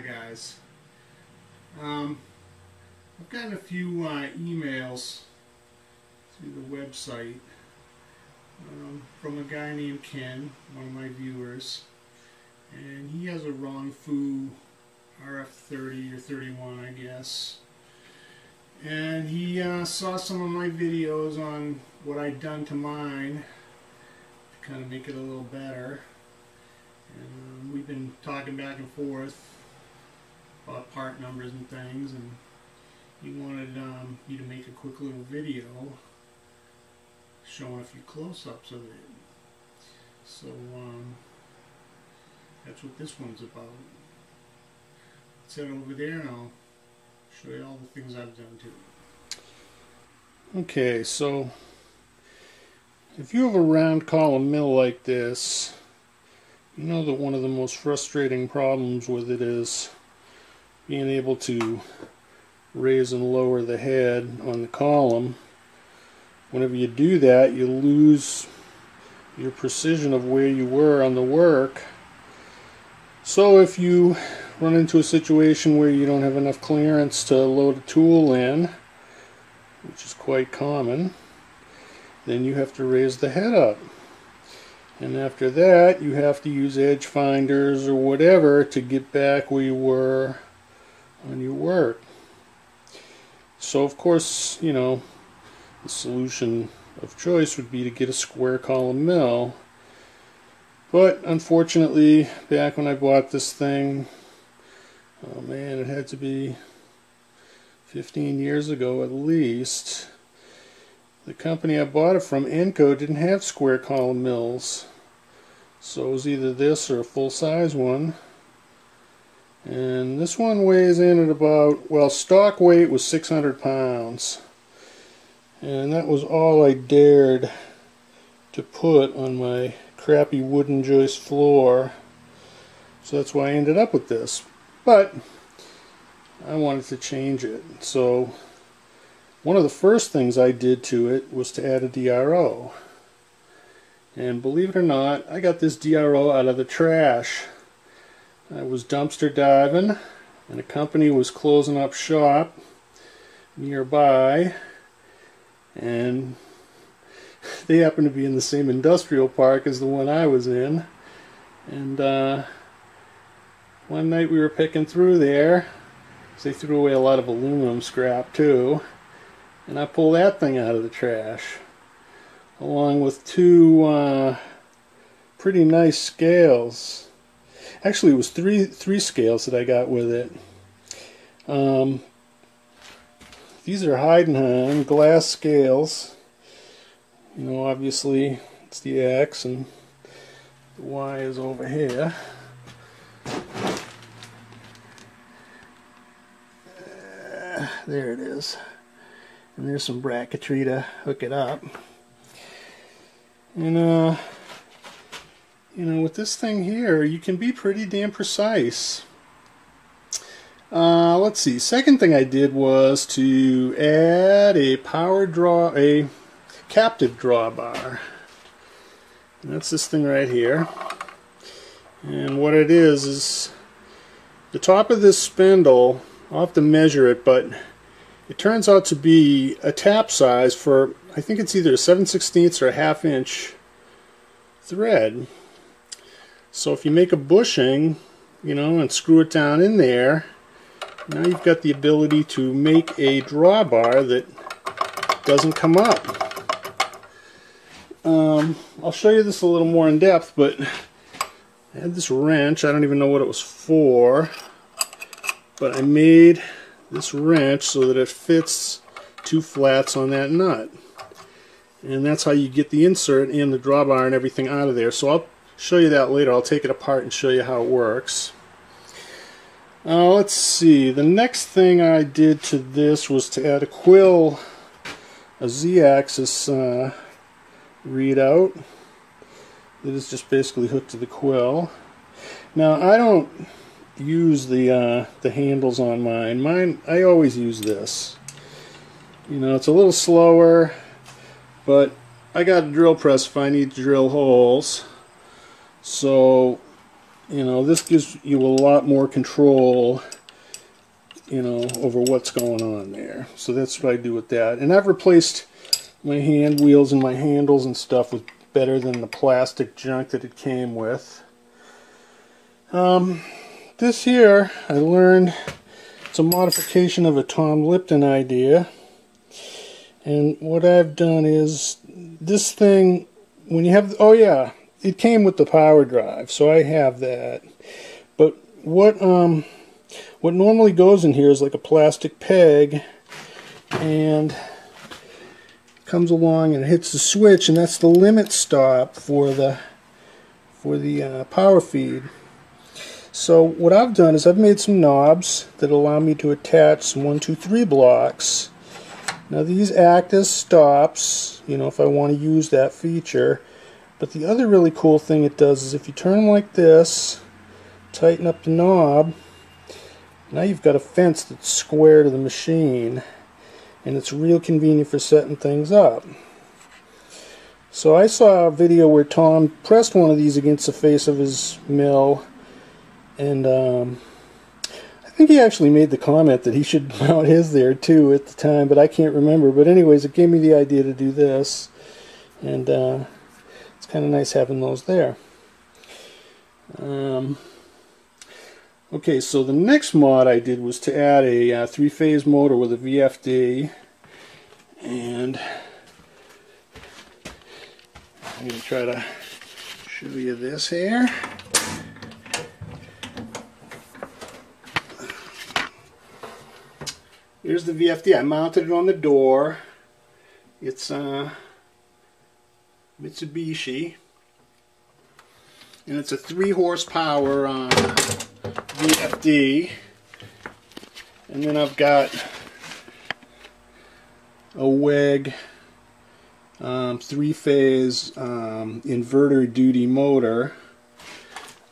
Hi guys. I've gotten a few emails through the website from a guy named Ken, one of my viewers, and he has a Wrong Foo RF30 or 31, I guess. And he saw some of my videos on what I'd done to mine to kind of make it a little better. And we've been talking back and forth about part numbers and things, and he wanted me to make a quick little video showing a few close-ups of it. So that's what this one's about. Let's head over there and I'll show you all the things I've done to it. Okay, so if you have a round column mill like this, you know that one of the most frustrating problems with it is being able to raise and lower the head on the column. Whenever you do that, you lose your precision of where you were on the work. So if you run into a situation where you don't have enough clearance to load a tool in, which is quite common, then you have to raise the head up. And after that, you have to use edge finders or whatever to get back where you were on your work. So of course, you know, the solution of choice would be to get a square column mill. But unfortunately, back when I bought this thing, oh man, it had to be 15 years ago at least, the company I bought it from, Enco, didn't have square column mills. So it was either this or a full-size one. And this one weighs in at about, well, stock weight was 600 pounds. And that was all I dared to put on my crappy wooden joist floor. So that's why I ended up with this. But I wanted to change it. So one of the first things I did to it was to add a DRO. And believe it or not, I got this DRO out of the trash. I was dumpster diving, and a company was closing up shop nearby, and they happened to be in the same industrial park as the one I was in. And one night we were picking through there, so they threw away a lot of aluminum scrap too, and I pulled that thing out of the trash, along with two pretty nice scales. Actually, it was three scales that I got with it. These are Heidenheim glass scales. You know, obviously it's the X and the Y is over here. There it is. And there's some bracketry to hook it up. And you know, with this thing here, you can be pretty damn precise. Let's see. Second thing I did was to add a captive drawbar. And that's this thing right here. And what it is the top of this spindle. I'll have to measure it, but it turns out to be a tap size for, I think it's either a 7/16 or a 1/2 inch thread. So if you make a bushing, you know, and screw it down in there, now you've got the ability to make a drawbar that doesn't come up. I'll show you this a little more in depth, but I had this wrench. I don't even know what it was for, but I made this wrench so that it fits two flats on that nut. And that's how you get the insert and the drawbar and everything out of there. So I'll show you that later. I'll take it apart and show you how it works. Let's see. The next thing I did to this was to add a quill, a Z-axis readout that is just basically hooked to the quill. Now I don't use the handles on mine. Mine, I always use this. You know, it's a little slower, but I got a drill press if I need to drill holes. So you know, this gives you a lot more control, you know, over what's going on there. So that's what I do with that. And I've replaced my hand wheels and my handles and stuff with better than the plastic junk that it came with. This here, I learned, it's a modification of a Tom Lipton idea. And what I've done is, this thing, when you have, oh yeah, it came with the power drive, so I have that. But what normally goes in here is like a plastic peg, and comes along and hits the switch, and that's the limit stop for the power feed. So what I've done is I've made some knobs that allow me to attach some 1, 2, 3 blocks. Now these act as stops, you know, if I want to use that feature. But the other really cool thing it does is if you turn like this, tighten up the knob, now you've got a fence that's square to the machine, and it's real convenient for setting things up. So I saw a video where Tom pressed one of these against the face of his mill, and I think he actually made the comment that he should mount his there too at the time, but I can't remember. But anyways, it gave me the idea to do this, and it's kind of nice having those there. Okay, so the next mod I did was to add a 3-phase motor with a VFD, and I'm going to try to show you this here. Here's the VFD. I mounted it on the door. It's Mitsubishi, and it's a 3 horsepower VFD. And then I've got a WEG 3-phase inverter duty motor.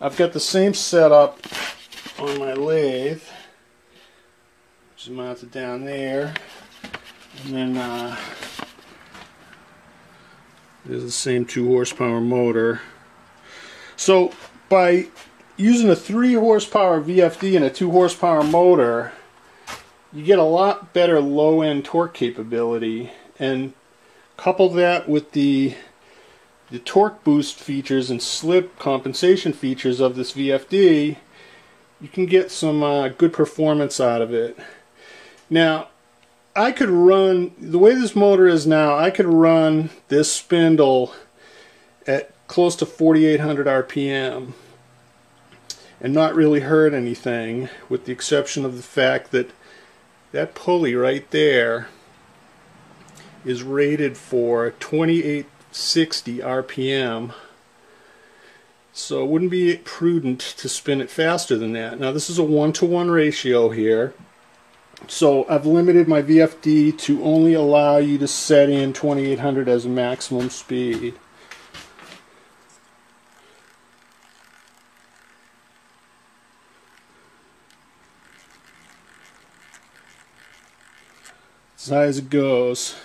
I've got the same setup on my lathe, which is mounted down there, and then there's the same 2 horsepower motor. So by using a 3 horsepower VFD and a 2 horsepower motor, you get a lot better low-end torque capability, and couple that with the torque boost features and slip compensation features of this VFD, you can get some good performance out of it. Now, I could run, the way this motor is now, I could run this spindle at close to 4,800 RPM and not really hurt anything, with the exception of the fact that that pulley right there is rated for 2860 RPM. So it wouldn't be prudent to spin it faster than that. Now this is a 1-to-1 ratio here. So I've limited my VFD to only allow you to set in 2800 as a maximum speed. As high as it goes.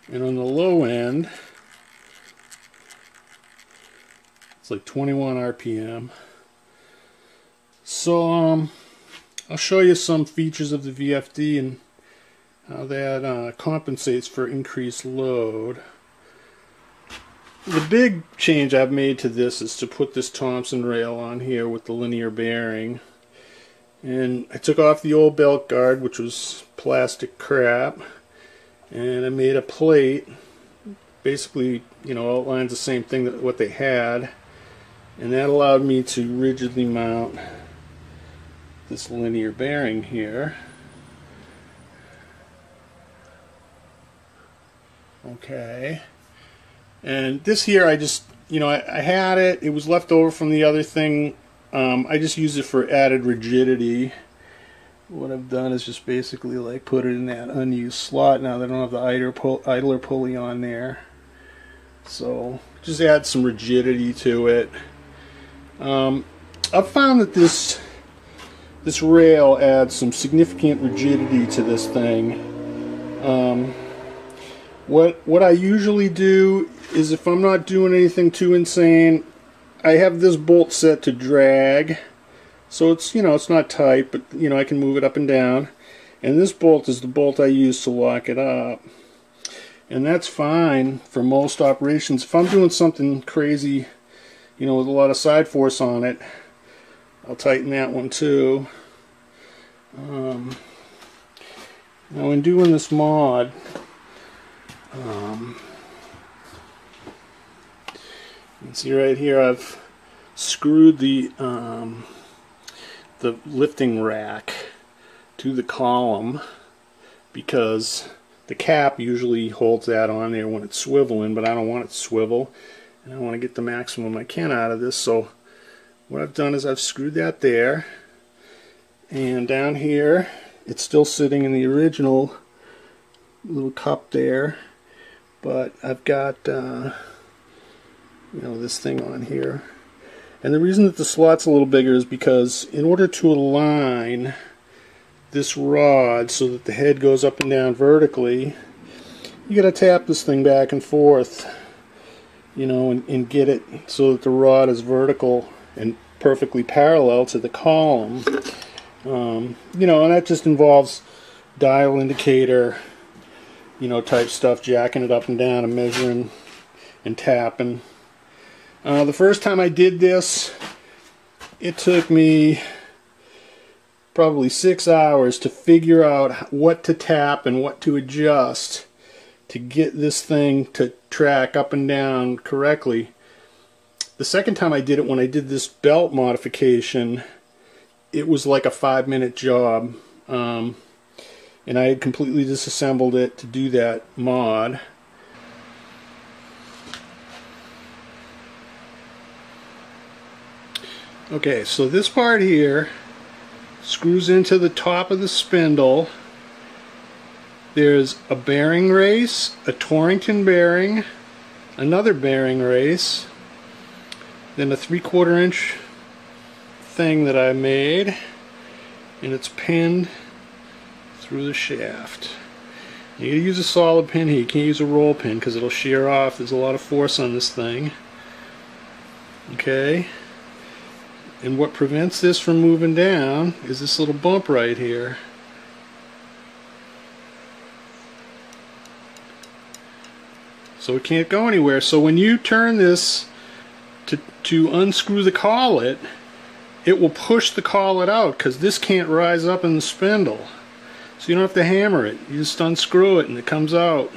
And on the low end, it's like 21 RPM. So I'll show you some features of the VFD and how that compensates for increased load. The big change I've made to this is to put this Thompson rail on here with the linear bearing. And I took off the old belt guard, which was plastic crap, and I made a plate, basically, you know, outlines the same thing that what they had, and that allowed me to rigidly mount this linear bearing here. Okay, and this here I just, you know, I had it, it was left over from the other thing. I just use it for added rigidity. What I've done is just basically like put it in that unused slot now that I don't have the idler pulley on there. So just add some rigidity to it. I've found that this rail adds some significant rigidity to this thing. What I usually do is, if I'm not doing anything too insane, I have this bolt set to drag, so it's, you know, it's not tight, but, you know, I can move it up and down. And this bolt is the bolt I use to lock it up. And that's fine for most operations. If I'm doing something crazy, you know, with a lot of side force on it, I'll tighten that one too. Now in doing this mod, you can see right here I've screwed the lifting rack to the column, because the cap usually holds that on there when it's swiveling, but I don't want it to swivel, and I want to get the maximum I can out of this. So what I've done is I've screwed that there, and down here it's still sitting in the original little cup there, but I've got you know, this thing on here. And the reason that the slot's a little bigger is because in order to align this rod so that the head goes up and down vertically, you gotta tap this thing back and forth, you know, and get it so that the rod is vertical and perfectly parallel to the column. You know, and that just involves dial indicator, you know, type stuff, jacking it up and down and measuring and tapping. The first time I did this, it took me probably 6 hours to figure out what to tap and what to adjust to get this thing to track up and down correctly. The second time I did it, when I did this belt modification, it was like a 5-minute job, and I had completely disassembled it to do that mod. Okay, so this part here screws into the top of the spindle. There's a bearing race, a Torrington bearing, another bearing race, then a 3/4 inch thing that I made, and it's pinned through the shaft. You gotta use a solid pin here. You can't use a roll pin because it'll shear off. There's a lot of force on this thing. Okay. And what prevents this from moving down is this little bump right here. So it can't go anywhere. So when you turn this to unscrew the collet, it will push the collet out because this can't rise up in the spindle. So you don't have to hammer it. You just unscrew it and it comes out.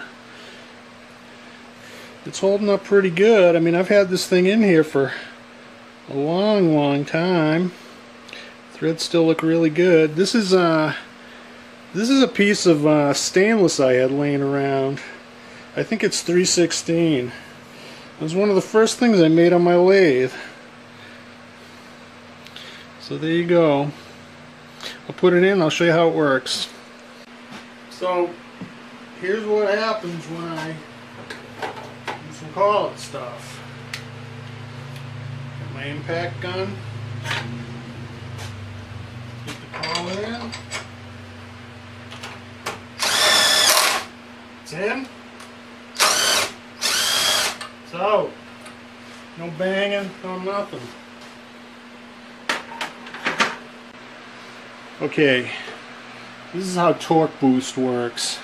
It's holding up pretty good. I mean, I've had this thing in here for a long time. Threads still look really good. This is a piece of stainless I had laying around. I think it's 3/16. It was one of the first things I made on my lathe. So there you go. I'll put it in, I'll show you how it works. So here's what happens when I do some collet stuff. Got my impact gun. Get the collet in. It's in. It's out. No banging, no nothing. Okay, this is how torque boost works.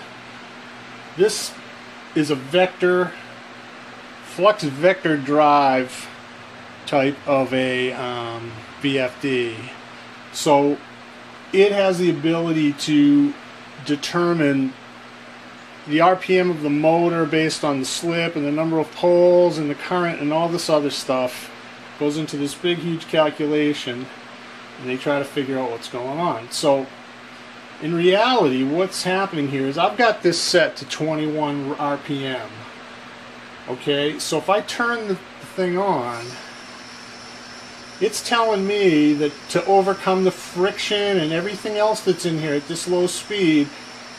This is a vector, flux vector drive type of a VFD. So it has the ability to determine the RPM of the motor based on the slip and the number of poles and the current and all this other stuff. Goes into this big huge calculation, and they try to figure out what's going on. So in reality, what's happening here is I've got this set to 21 RPM. Okay, so if I turn the thing on, it's telling me that to overcome the friction and everything else that's in here at this low speed,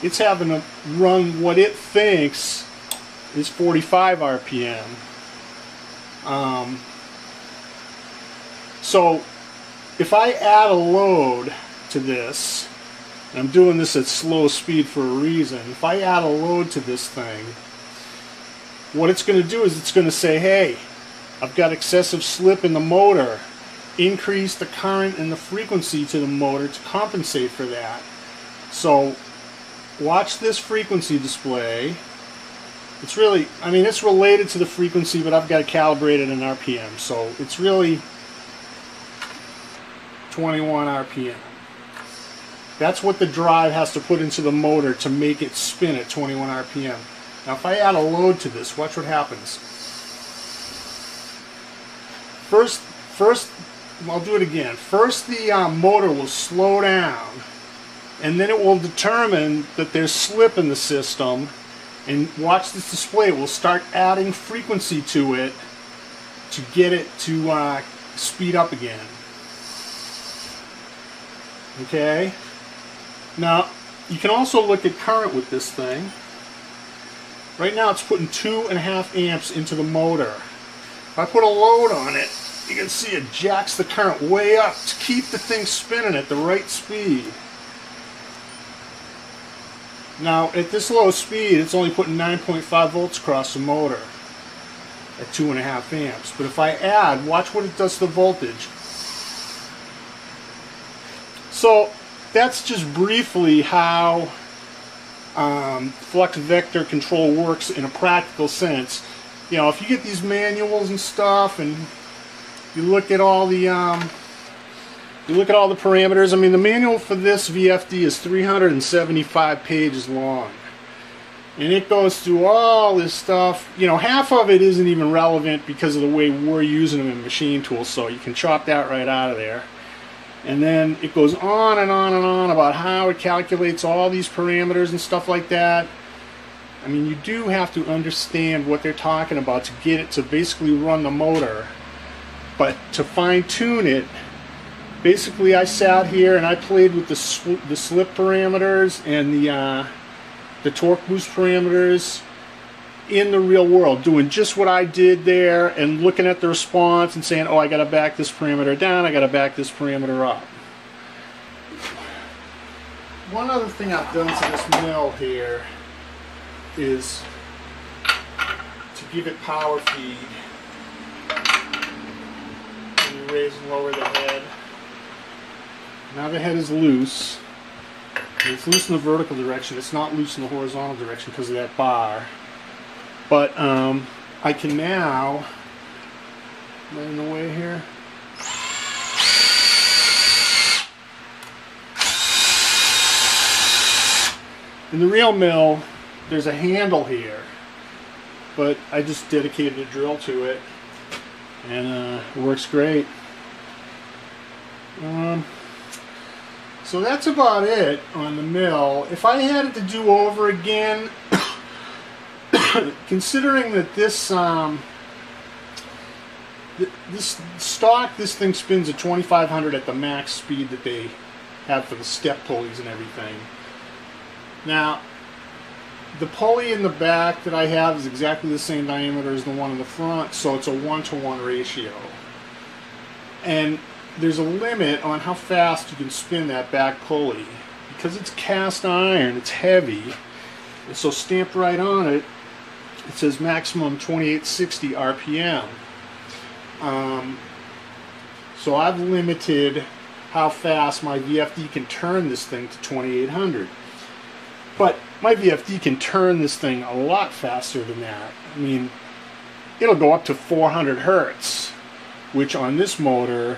it's having to run what it thinks is 45 RPM. So if I add a load to this, and I'm doing this at slow speed for a reason, if I add a load to this thing, what it's going to do is it's going to say, hey, I've got excessive slip in the motor. Increase the current and the frequency to the motor to compensate for that. So watch this frequency display. It's really, I mean, it's related to the frequency, but I've got it calibrated in RPM. So it's really 21 RPM. That's what the drive has to put into the motor to make it spin at 21 RPM. Now if I add a load to this, watch what happens. First, I'll do it again. First the motor will slow down, and then it will determine that there's slip in the system, and watch this display. It will start adding frequency to it to get it to speed up again. Okay? Now, you can also look at current with this thing. Right now it's putting 2.5 amps into the motor. If I put a load on it, you can see it jacks the current way up to keep the thing spinning at the right speed. Now, at this low speed, it's only putting 9.5 volts across the motor at 2.5 amps. But if I add, watch what it does to the voltage. So, that's just briefly how flux vector control works in a practical sense. You know, if you get these manuals and stuff, and you look at all the parameters. I mean, the manual for this VFD is 375 pages long, and it goes through all this stuff. You know, half of it isn't even relevant because of the way we're using them in machine tools, so you can chop that right out of there. And then it goes on and on and on about how it calculates all these parameters and stuff like that. I mean, you do have to understand what they're talking about to get it to basically run the motor. But to fine-tune it, basically I sat here and I played with the slip parameters and the torque boost parameters in the real world, doing just what I did there and looking at the response and saying, oh, I got to back this parameter down, I got to back this parameter up. One other thing I've done to this mill here is to give it power feed. And you raise and lower the head. Now the head is loose. And it's loose in the vertical direction. It's not loose in the horizontal direction because of that bar. But I can now, am I in the way here? In the real mill, there's a handle here, but I just dedicated a drill to it, and it works great. So that's about it on the mill. If I had it to do over again, considering that this this thing spins at 2500 at the max speed that they have for the step pulleys and everything. Now, the pulley in the back that I have is exactly the same diameter as the one in the front, so it's a 1-to-1 ratio. And there's a limit on how fast you can spin that back pulley. Because it's cast iron, it's heavy, and so stamped right on it, it says maximum 2860 RPM. So I've limited how fast my VFD can turn this thing to 2800. But my VFD can turn this thing a lot faster than that. I mean, it'll go up to 400 hertz, which on this motor,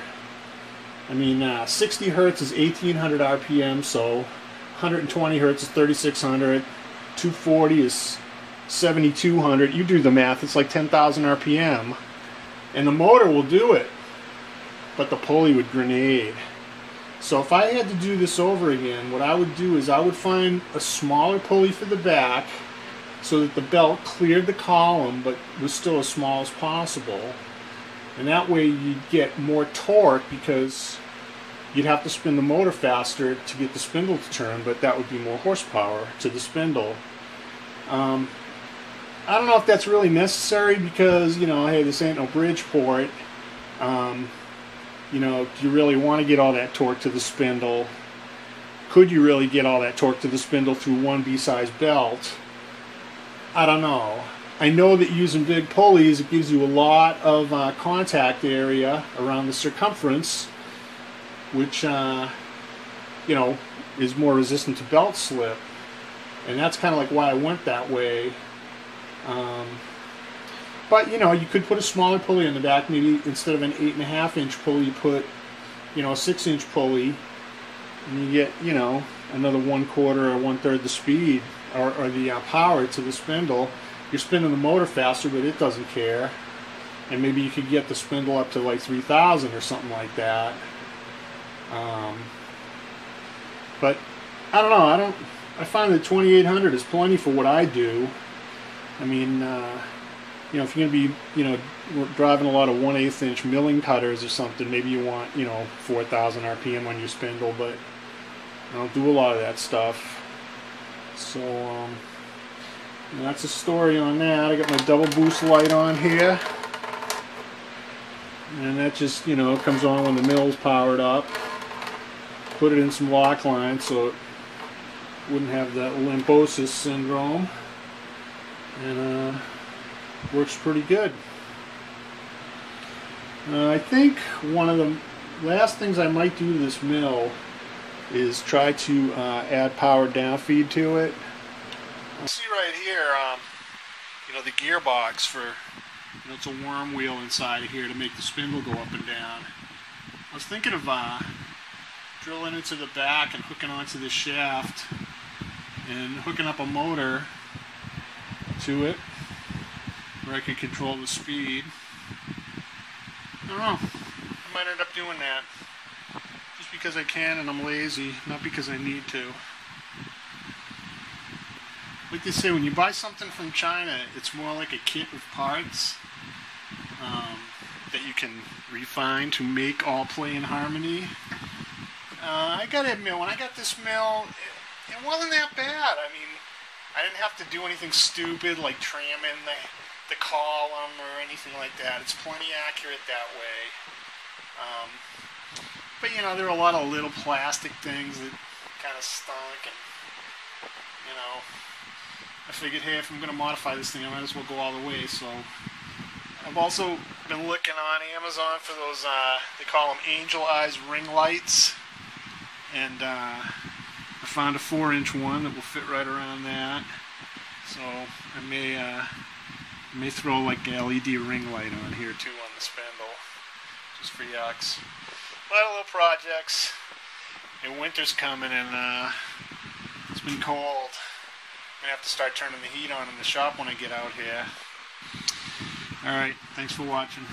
I mean, 60 hertz is 1800 RPM, so 120 hertz is 3600, 240 is 7200. You do the math, it's like 10,000 RPM. And the motor will do it, but the pulley would grenade. So if I had to do this over again, what I would do is I would find a smaller pulley for the back so that the belt cleared the column but was still as small as possible. And that way you'd get more torque because you'd have to spin the motor faster to get the spindle to turn, but that would be more horsepower to the spindle. I don't know if that's really necessary because, you know, hey, this ain't no Bridgeport. You know, do you really want to get all that torque to the spindle? Could you really get all that torque to the spindle through one B-size belt? I don't know. I know that using big pulleys, it gives you a lot of contact area around the circumference, which you know, is more resistant to belt slip, and that's kind of like why I went that way. But you know, you could put a smaller pulley in the back. Maybe instead of an 8.5-inch pulley, you put, you know, a 6-inch pulley, and you get, you know, another 1/4 or 1/3 the speed or the power to the spindle. You're spinning the motor faster, but it doesn't care. And maybe you could get the spindle up to like 3,000 or something like that. But I don't know. I find that 2800 is plenty for what I do. I mean, you know, if you're going to be, you know, driving a lot of 1/8 inch milling cutters or something, maybe you want, you know, 4,000 RPM on your spindle, but I don't do a lot of that stuff. So, and that's a story on that. I got my double boost light on here, and that just, you know, comes on when the mill's powered up. Put it in some lock lines so it wouldn't have that lymphosis syndrome, and works pretty good. I think one of the last things I might do to this mill is try to add powered down feed to it. See right here, you know, the gearbox for, you know, it's a worm wheel inside of here to make the spindle go up and down. I was thinking of drilling into the back and hooking onto this shaft and hooking up a motor to it where I could control the speed. I don't know, I might end up doing that just because I can and I'm lazy, not because I need to. Like they say, when you buy something from China, it's more like a kit of parts that you can refine to make all play in harmony. I gotta admit, when I got this mill, it wasn't that bad. I mean, I didn't have to do anything stupid like tram in the column or anything like that. It's plenty accurate that way. But you know, there are a lot of little plastic things that kind of stunk, and you know, I figured, hey, if I'm going to modify this thing, I might as well go all the way. So I've also been looking on Amazon for those, they call them angel eyes ring lights, and I found a 4-inch one that will fit right around that. So I may throw like an LED ring light on here too on the spindle, just for yucks. A lot of little projects. And winter's coming, and it's been cold. I'm going to have to start turning the heat on in the shop when I get out here. Alright, thanks for watching.